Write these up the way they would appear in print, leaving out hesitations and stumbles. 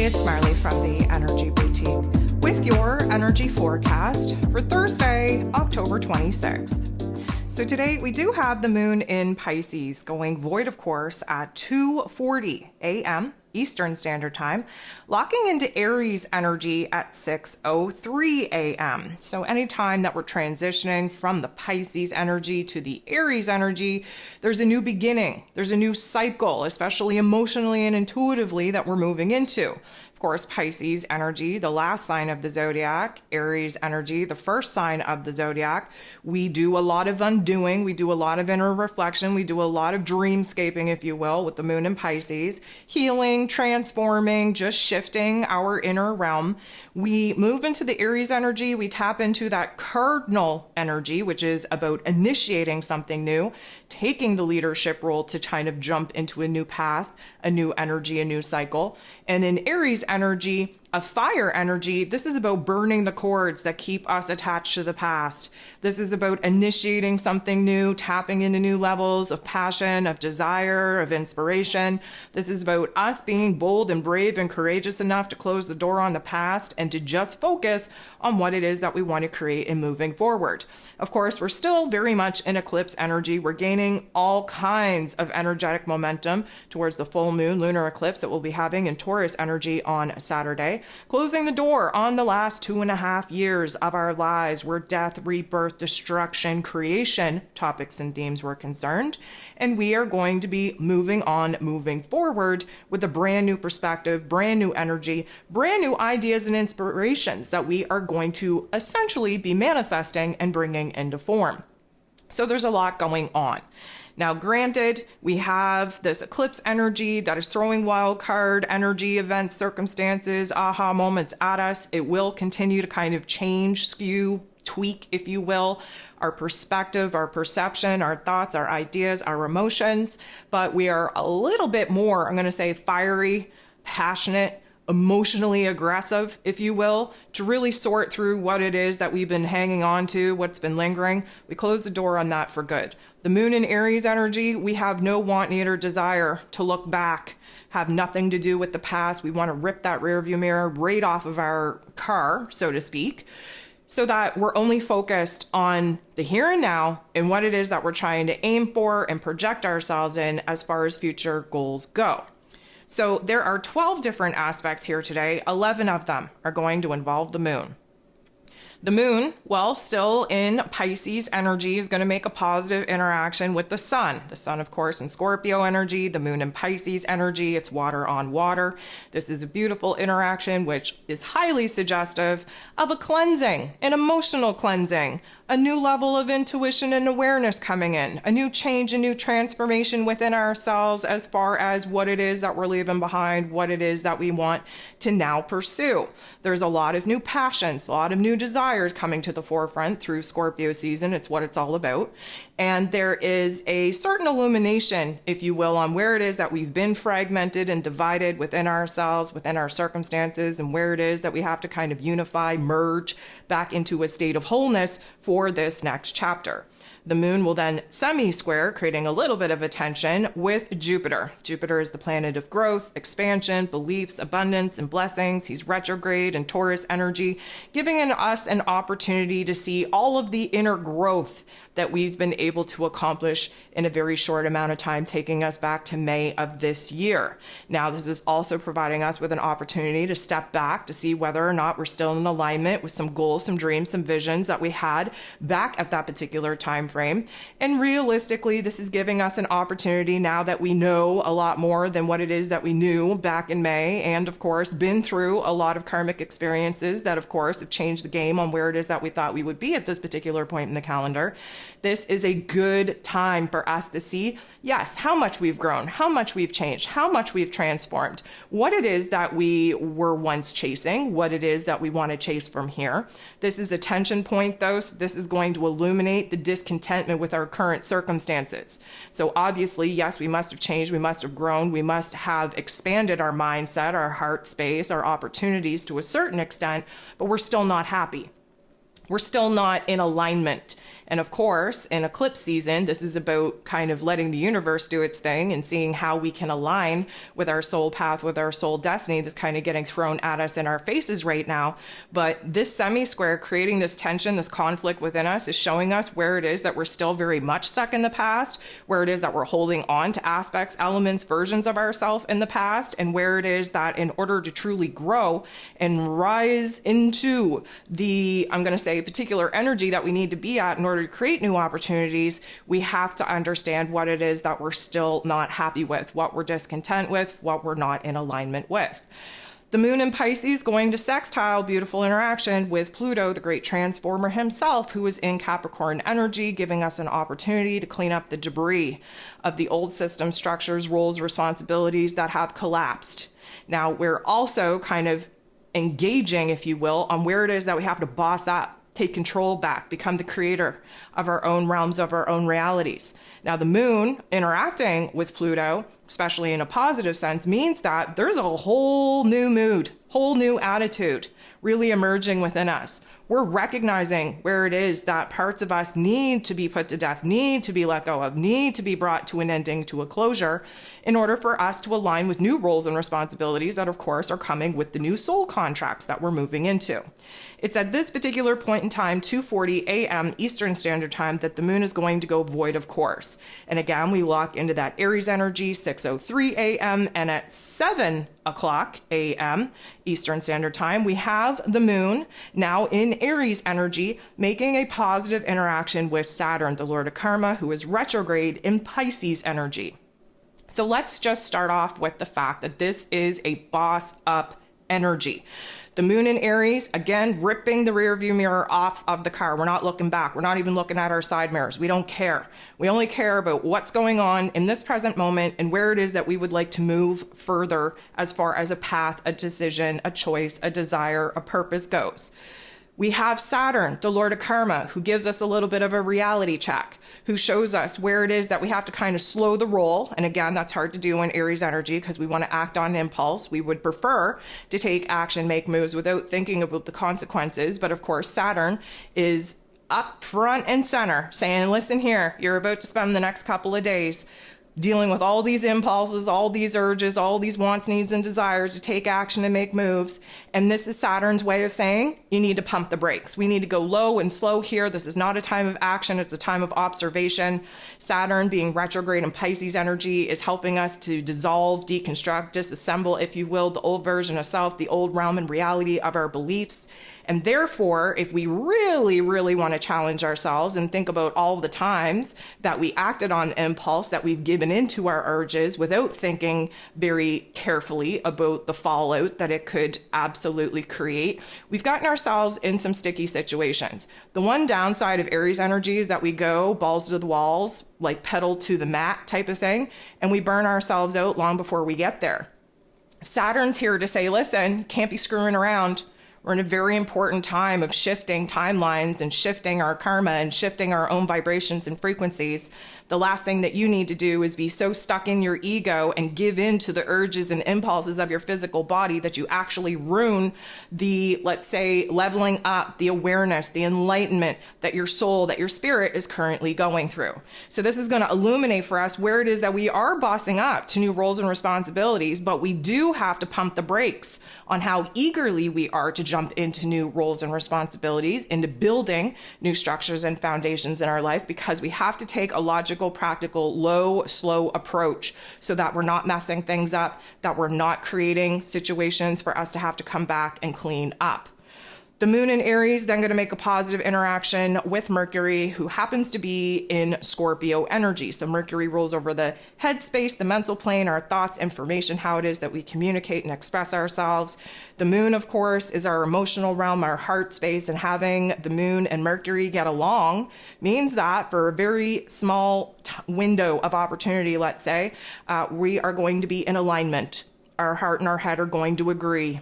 It's Marley from the Energy Boutique with your energy forecast for Thursday, October 26th. So today we do have the moon in Pisces going void, of course, at 2:40 a.m. Eastern Standard Time, locking into Aries energy at 6:03 a.m. So anytime that we're transitioning from the Pisces energy to the Aries energy, there's a new beginning. There's a new cycle, especially emotionally and intuitively, that we're moving into. Of course, Pisces energy, the last sign of the zodiac, Aries energy, the first sign of the zodiac. We do a lot of undoing. We do a lot of inner reflection. We do a lot of dreamscaping, if you will, with the moon in Pisces, healing, transforming, just shifting our inner realm. We move into the Aries energy. We tap into that cardinal energy, which is about initiating something new, taking the leadership role to kind of jump into a new path, a new energy, a new cycle. And in Aries energy, a fire energy, this is about burning the cords that keep us attached to the past. This is about initiating something new, tapping into new levels of passion, of desire, of inspiration. This is about us being bold and brave and courageous enough to close the door on the past and to just focus on what it is that we want to create in moving forward. Of course, we're still very much in eclipse energy. We're gaining all kinds of energetic momentum towards the full moon lunar eclipse that we'll be having in Taurus energy on Saturday, closing the door on the last 2.5 years of our lives where death, rebirth, destruction, creation topics and themes were concerned. And we are going to be moving on, moving forward with a brand new perspective, brand new energy, brand new ideas and inspirations that we are going to essentially be manifesting and bringing into form. So there's a lot going on. Now, granted, we have this eclipse energy that is throwing wild card energy, events, circumstances, aha moments at us. It will continue to kind of change, skew, tweak, if you will, our perspective, our perception, our thoughts, our ideas, our emotions. But we are a little bit more, I'm going to say, fiery, passionate, emotionally aggressive, if you will, to really sort through what it is that we've been hanging on to, what's been lingering. We close the door on that for good. The moon in Aries energy, we have no want, need, or desire to look back, have nothing to do with the past. We want to rip that rearview mirror right off of our car, so to speak, so that we're only focused on the here and now and what it is that we're trying to aim for and project ourselves in as far as future goals go. So there are 12 different aspects here today. 11 of them are going to involve the moon. The moon, while still in Pisces energy, is going to make a positive interaction with the sun. The sun, of course, in Scorpio energy, the moon in Pisces energy, it's water on water. This is a beautiful interaction, which is highly suggestive of a cleansing, an emotional cleansing, a new level of intuition and awareness coming in, a new change, a new transformation within ourselves as far as what it is that we're leaving behind, what it is that we want to now pursue. There's a lot of new passions, a lot of new desires coming to the forefront through Scorpio season. It's what it's all about. And there is a certain illumination, if you will, on where it is that we've been fragmented and divided within ourselves, within our circumstances, and where it is that we have to kind of unify, merge back into a state of wholeness for this next chapter. The moon will then semi-square, creating a little bit of a tension with Jupiter. Jupiter is the planet of growth, expansion, beliefs, abundance, and blessings. He's retrograde in Taurus energy, giving us an opportunity to see all of the inner growth that we've been able to accomplish in a very short amount of time, taking us back to May of this year. Now, this is also providing us with an opportunity to step back to see whether or not we're still in alignment with some goals, some dreams, some visions that we had back at that particular time frame. And realistically, this is giving us an opportunity now that we know a lot more than what it is that we knew back in May, and of course, been through a lot of karmic experiences that, of course, have changed the game on where it is that we thought we would be at this particular point in the calendar. This is a good time for us to see, yes, how much we've grown, how much we've changed, how much we've transformed, what it is that we were once chasing, what it is that we want to chase from here. This is a tension point, though, so this is going to illuminate the discontentment with our current circumstances. So obviously, yes, we must have changed, we must have grown, we must have expanded our mindset, our heart space, our opportunities to a certain extent, but we're still not happy. We're still not in alignment. And of course, in eclipse season, this is about kind of letting the universe do its thing and seeing how we can align with our soul path, with our soul destiny that's kind of getting thrown at us in our faces right now. But this semi-square creating this tension, this conflict within us is showing us where it is that we're still very much stuck in the past, where it is that we're holding on to aspects, elements, versions of ourselves in the past, and where it is that in order to truly grow and rise into the, I'm going to say, particular energy that we need to be at in order to create new opportunities, we have to understand what it is that we're still not happy with, what we're discontent with, what we're not in alignment with. The moon in Pisces going to sextile, beautiful interaction with Pluto, the great transformer himself, who is in Capricorn energy, giving us an opportunity to clean up the debris of the old system structures, roles, responsibilities that have collapsed. Now, we're also kind of engaging, if you will, on where it is that we have to boss up, take control back, become the creator of our own realms, of our own realities. Now, the moon interacting with Pluto, especially in a positive sense, means that there's a whole new mood, whole new attitude really emerging within us. We're recognizing where it is that parts of us need to be put to death, need to be let go of, need to be brought to an ending, to a closure, in order for us to align with new roles and responsibilities that, of course, are coming with the new soul contracts that we're moving into. It's at this particular point in time, 2:40 a.m. Eastern Standard Time, that the moon is going to go void of course. And again, we lock into that Aries energy, 6:03 a.m. and at 7 o'clock a.m. Eastern Standard Time, we have the moon now in Aries energy, making a positive interaction with Saturn, the Lord of Karma, who is retrograde in Pisces energy. So let's just start off with the fact that this is a boss up energy. The moon in Aries, again, ripping the rear view mirror off of the car. We're not looking back. We're not even looking at our side mirrors. We don't care. We only care about what's going on in this present moment and where it is that we would like to move further as far as a path, a decision, a choice, a desire, a purpose goes. We have Saturn, the Lord of Karma, who gives us a little bit of a reality check, who shows us where it is that we have to kind of slow the roll. And again, that's hard to do in Aries energy because we want to act on impulse. We would prefer to take action, make moves without thinking about the consequences. But of course, Saturn is up front and center saying, listen here, you're about to spend the next couple of days dealing with all these impulses, all these urges, all these wants, needs, and desires to take action and make moves. And this is Saturn's way of saying, you need to pump the brakes. We need to go low and slow here. This is not a time of action. It's a time of observation. Saturn, being retrograde in Pisces energy, is helping us to dissolve, deconstruct, disassemble, if you will, the old version of self, the old realm and reality of our beliefs. And therefore, if we really, really want to challenge ourselves and think about all the times that we acted on impulse, that we've given into our urges without thinking very carefully about the fallout that it could absolutely create, we've gotten ourselves in some sticky situations. The one downside of Aries energy is that we go balls to the walls, like pedal to the mat type of thing, and we burn ourselves out long before we get there. Saturn's here to say, listen, can't be screwing around. We're in a very important time of shifting timelines and shifting our karma and shifting our own vibrations and frequencies. The last thing that you need to do is be so stuck in your ego and give in to the urges and impulses of your physical body that you actually ruin the, let's say, leveling up, the awareness, the enlightenment that your soul, that your spirit is currently going through. So this is going to illuminate for us where it is that we are bossing up to new roles and responsibilities, but we do have to pump the brakes on how eagerly we are to jump into new roles and responsibilities, into building new structures and foundations in our life, because we have to take a logical, practical, low, slow approach so that we're not messing things up, that we're not creating situations for us to have to come back and clean up. The moon in Aries then going to make a positive interaction with Mercury, who happens to be in Scorpio energy. So Mercury rules over the head space, the mental plane, our thoughts, information, how it is that we communicate and express ourselves. The moon, of course, is our emotional realm, our heart space, and having the moon and Mercury get along means that for a very small window of opportunity, let's say, we are going to be in alignment. Our heart and our head are going to agree.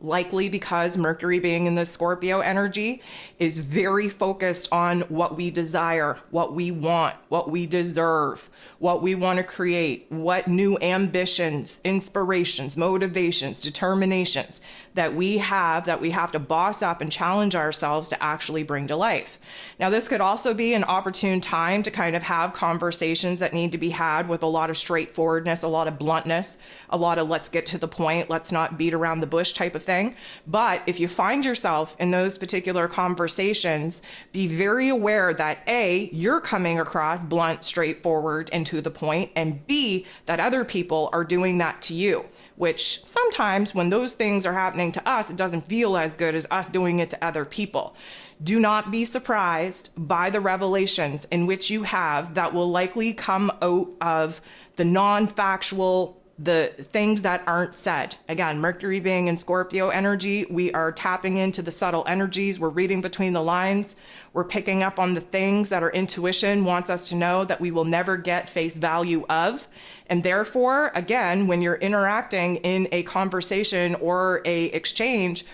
Likely because Mercury, being in the Scorpio energy, is very focused on what we desire, what we want, what we deserve, what we want to create, what new ambitions, inspirations, motivations, determinations that we have to boss up and challenge ourselves to actually bring to life. Now, this could also be an opportune time to kind of have conversations that need to be had with a lot of straightforwardness, a lot of bluntness, a lot of let's get to the point, let's not beat around the bush type of thing. But if you find yourself in those particular conversations, be very aware that A, you're coming across blunt, straightforward, and to the point, and B, that other people are doing that to you, which sometimes when those things are happening to us, it doesn't feel as good as us doing it to other people. Do not be surprised by the revelations in which you have that will likely come out of the non-factual, the things that aren't said. Again, Mercury being in Scorpio energy, we are tapping into the subtle energies. We're reading between the lines. We're picking up on the things that our intuition wants us to know that we will never get face value of. And therefore, again, when you're interacting in a conversation or a exchange,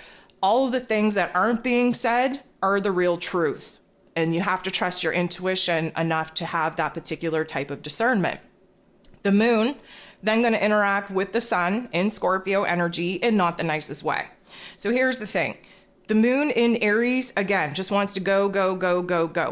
all of the things that aren't being said are the real truth. And you have to trust your intuition enough to have that particular type of discernment. The moon then going to interact with the sun in Scorpio energy in not the nicest way. So here's the thing. The moon in Aries, again, just wants to go,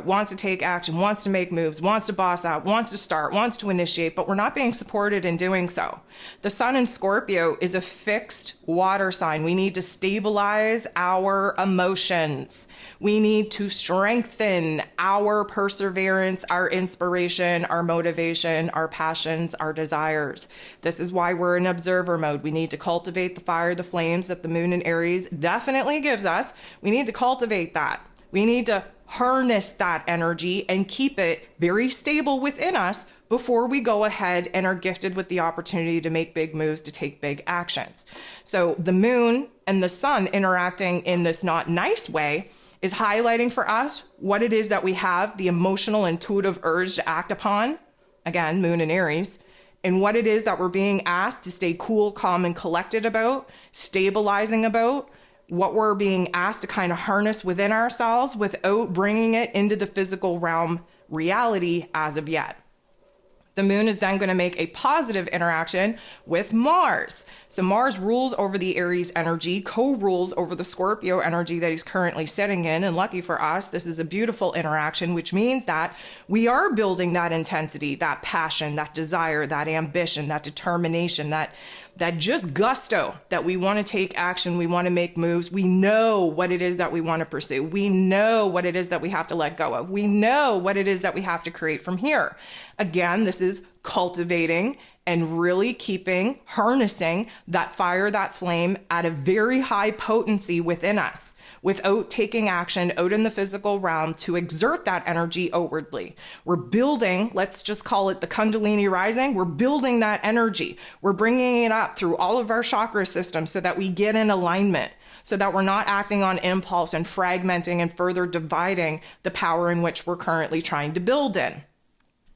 wants to take action, wants to make moves, wants to boss out, wants to start, wants to initiate, but we're not being supported in doing so. The sun in Scorpio is a fixed water sign. We need to stabilize our emotions. We need to strengthen our perseverance, our inspiration, our motivation, our passions, our desires. This is why we're in observer mode. We need to cultivate the fire, the flames that the moon in Aries definitely gives us. We need to cultivate that. We need to harness that energy and keep it very stable within us before we go ahead and are gifted with the opportunity to make big moves, to take big actions. So the moon and the sun interacting in this not nice way is highlighting for us what it is that we have the emotional, intuitive urge to act upon. Again, moon in Aries. And what it is that we're being asked to stay cool, calm, and collected about, stabilizing about, what we're being asked to kind of harness within ourselves without bringing it into the physical realm reality as of yet. The moon is then going to make a positive interaction with Mars. So Mars rules over the Aries energy, co-rules over the Scorpio energy that he's currently sitting in. And lucky for us, this is a beautiful interaction, which means that we are building that intensity, that passion, that desire, that ambition, that determination, that just gusto that we want to take action, we want to make moves. We know what it is that we want to pursue. We know what it is that we have to let go of. We know what it is that we have to create from here. Again, this is cultivating and really harnessing that fire, that flame at a very high potency within us without taking action out in the physical realm to exert that energy outwardly. We're building, let's just call it the Kundalini rising. We're building that energy. We're bringing it up through all of our chakra systems so that we get in alignment, so that we're not acting on impulse and fragmenting and further dividing the power in which we're currently trying to build in.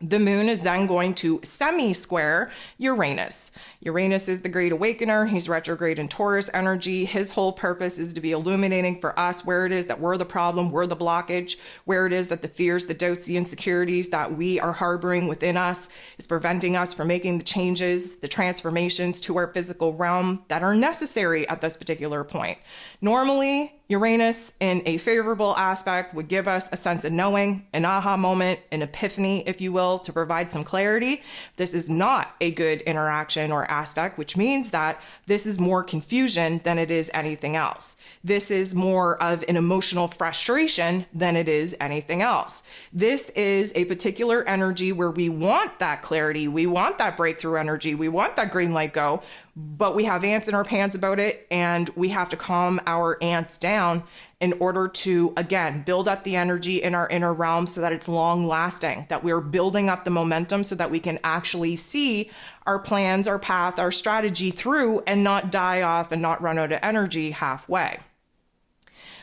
The moon is then going to semi-square Uranus. Uranus is the great awakener. He's retrograde in Taurus energy. His whole purpose is to be illuminating for us where it is that we're the problem, we're the blockage, where it is that the fears, the doubts, the insecurities that we are harboring within us is preventing us from making the changes, the transformations to our physical realm that are necessary at this particular point. Normally, Uranus in a favorable aspect would give us a sense of knowing, an aha moment, an epiphany, if you will, to provide some clarity. This is not a good interaction or aspect, which means that this is more confusion than it is anything else. This is more of an emotional frustration than it is anything else. This is a particular energy where we want that clarity, we want that breakthrough energy, we want that green light go, but we have ants in our pants about it, and we have to calm our ants down in order to, again, build up the energy in our inner realm so that it's long lasting, that we're building up the momentum so that we can actually see our plans, our path, our strategy through and not die off and not run out of energy halfway.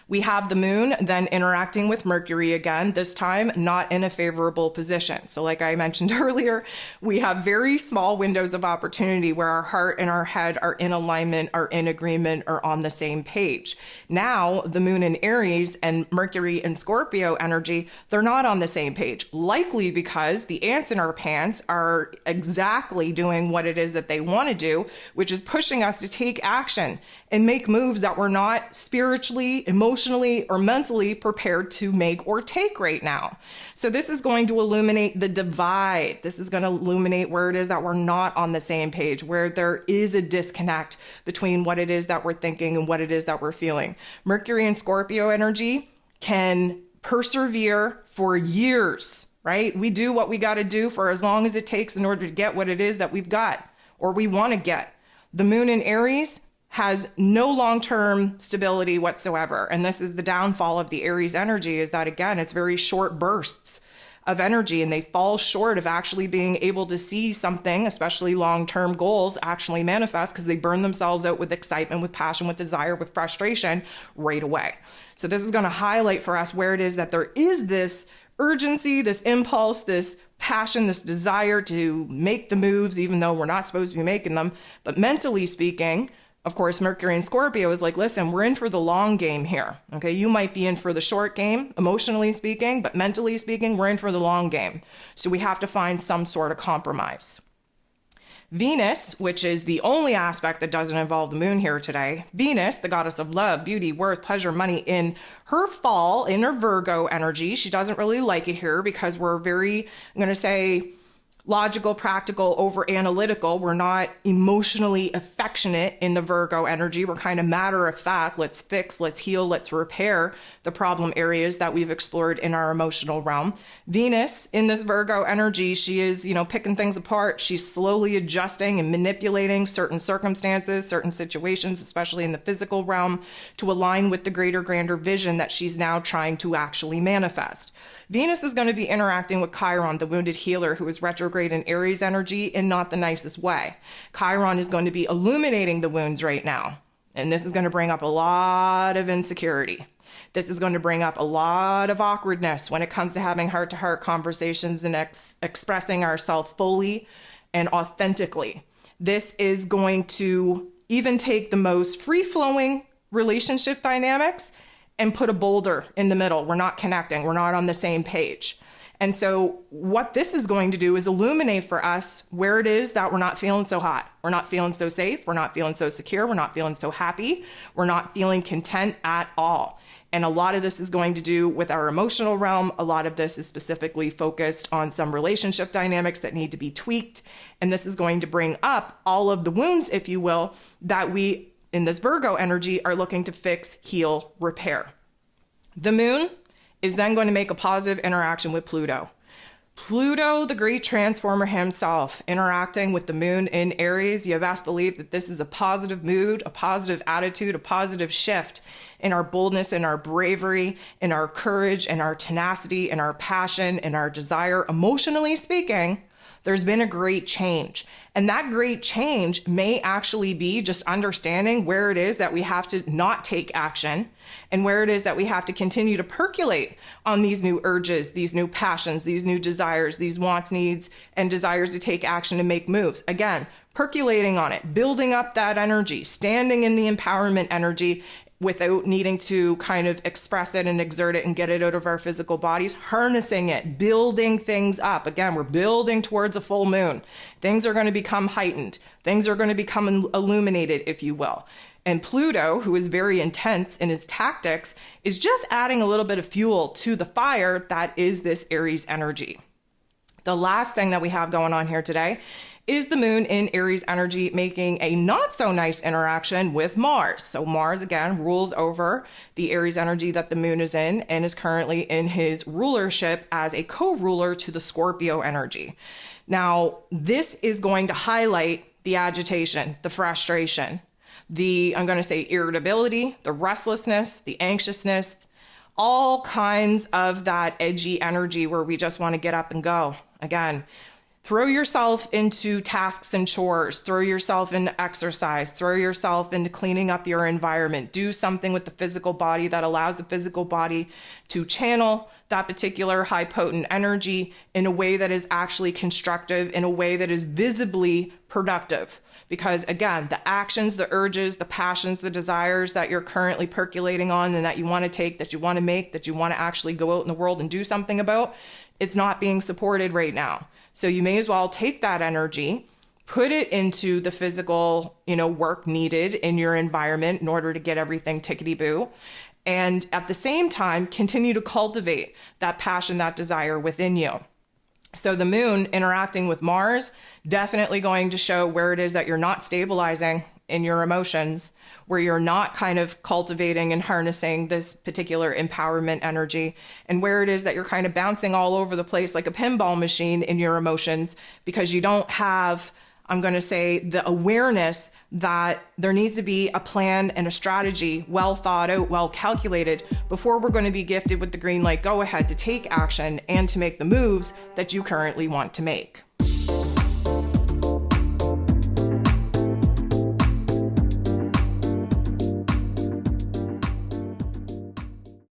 We have the moon then interacting with Mercury again, this time not in a favorable position. So like I mentioned earlier, we have very small windows of opportunity where our heart and our head are in alignment, are in agreement, are on the same page. Now, the moon in Aries and Mercury in Scorpio energy, they're not on the same page, likely because the ants in our pants are exactly doing what it is that they want to do, which is pushing us to take action and make moves that we're not spiritually, emotionally, or mentally prepared to make or take right now. So this is going to illuminate the divide. This is going to illuminate where it is that we're not on the same page, where there is a disconnect between what it is that we're thinking and what it is that we're feeling. Mercury and Scorpio energy can persevere for years, right? We do what we got to do for as long as it takes in order to get what it is that we've got or we want to get. The moon in Aries has no long-term stability whatsoever. And this is the downfall of the Aries energy, is that, again, it's very short bursts of energy, and they fall short of actually being able to see something, especially long-term goals, actually manifest, because they burn themselves out with excitement, with passion, with desire, with frustration right away. So this is going to highlight for us where it is that there is this urgency, this impulse, this passion, this desire to make the moves, even though we're not supposed to be making them. But mentally speaking, of course, Mercury and Scorpio is like, listen, we're in for the long game here. Okay, you might be in for the short game, emotionally speaking, but mentally speaking, we're in for the long game. So we have to find some sort of compromise. Venus, which is the only aspect that doesn't involve the moon here today, Venus, the goddess of love, beauty, worth, pleasure, money, in her fall, in her Virgo energy, she doesn't really like it here because we're very, I'm going to say, logical, practical, over analytical. We're not emotionally affectionate in the Virgo energy. We're kind of matter of fact. Let's fix, let's heal, let's repair the problem areas that we've explored in our emotional realm. Venus in this Virgo energy, she is, picking things apart. She's slowly adjusting and manipulating certain circumstances, certain situations, especially in the physical realm, to align with the greater, grander vision that she's now trying to actually manifest. Venus is going to be interacting with Chiron, the wounded healer, who is retrograde in Aries energy in not the nicest way. Chiron is going to be illuminating the wounds right now. And this is going to bring up a lot of insecurity. This is going to bring up a lot of awkwardness when it comes to having heart-to-heart conversations and expressing ourselves fully and authentically. This is going to even take the most free-flowing relationship dynamics and put a boulder in the middle. We're not connecting. We're not on the same page. And so what this is going to do is illuminate for us where it is that we're not feeling so hot. We're not feeling so safe. We're not feeling so secure. We're not feeling so happy. We're not feeling content at all. And a lot of this is going to do with our emotional realm. A lot of this is specifically focused on some relationship dynamics that need to be tweaked. And this is going to bring up all of the wounds, if you will, that we in this Virgo energy are looking to fix, heal, repair. The moon is then going to make a positive interaction with Pluto. Pluto, the great transformer himself, interacting with the moon in Aries. You have best believe that this is a positive mood, a positive attitude, a positive shift in our boldness, in our bravery, in our courage, in our tenacity, in our passion, in our desire. Emotionally speaking, there's been a great change. And that great change may actually be just understanding where it is that we have to not take action and where it is that we have to continue to percolate on these new urges, these new passions, these new desires, these wants, needs, and desires to take action and make moves. Again, percolating on it, building up that energy, standing in the empowerment energy without needing to kind of express it and exert it and get it out of our physical bodies, harnessing it, building things up. Again, we're building towards a full moon. Things are going to become heightened. Things are going to become illuminated, if you will. And Pluto, who is very intense in his tactics, is just adding a little bit of fuel to the fire that is this Aries energy. The last thing that we have going on here today is the moon in Aries energy making a not so nice interaction with Mars. So Mars, again, rules over the Aries energy that the moon is in and is currently in his rulership as a co-ruler to the Scorpio energy. Now, this is going to highlight the agitation, the frustration, I'm going to say irritability, the restlessness, the anxiousness, all kinds of that edgy energy where we just want to get up and go. Again, Throw yourself into tasks and chores, throw yourself into exercise, throw yourself into cleaning up your environment. Do something with the physical body that allows the physical body to channel that particular high potent energy in a way that is actually constructive, in a way that is visibly productive. Because again, the actions, the urges, the passions, the desires that you're currently percolating on and that you want to take, that you want to make, that you want to actually go out in the world and do something about, it's not being supported right now. So you may as well take that energy, put it into the physical, work needed in your environment in order to get everything tickety-boo. And at the same time, continue to cultivate that passion, that desire within you. So the moon interacting with Mars, definitely going to show where it is that you're not stabilizing in your emotions, where you're not kind of cultivating and harnessing this particular empowerment energy, and where it is that you're kind of bouncing all over the place like a pinball machine in your emotions because you don't have, I'm going to say, the awareness that there needs to be a plan and a strategy well thought out, well calculated before we're going to be gifted with the green light go ahead to take action and to make the moves that you currently want to make.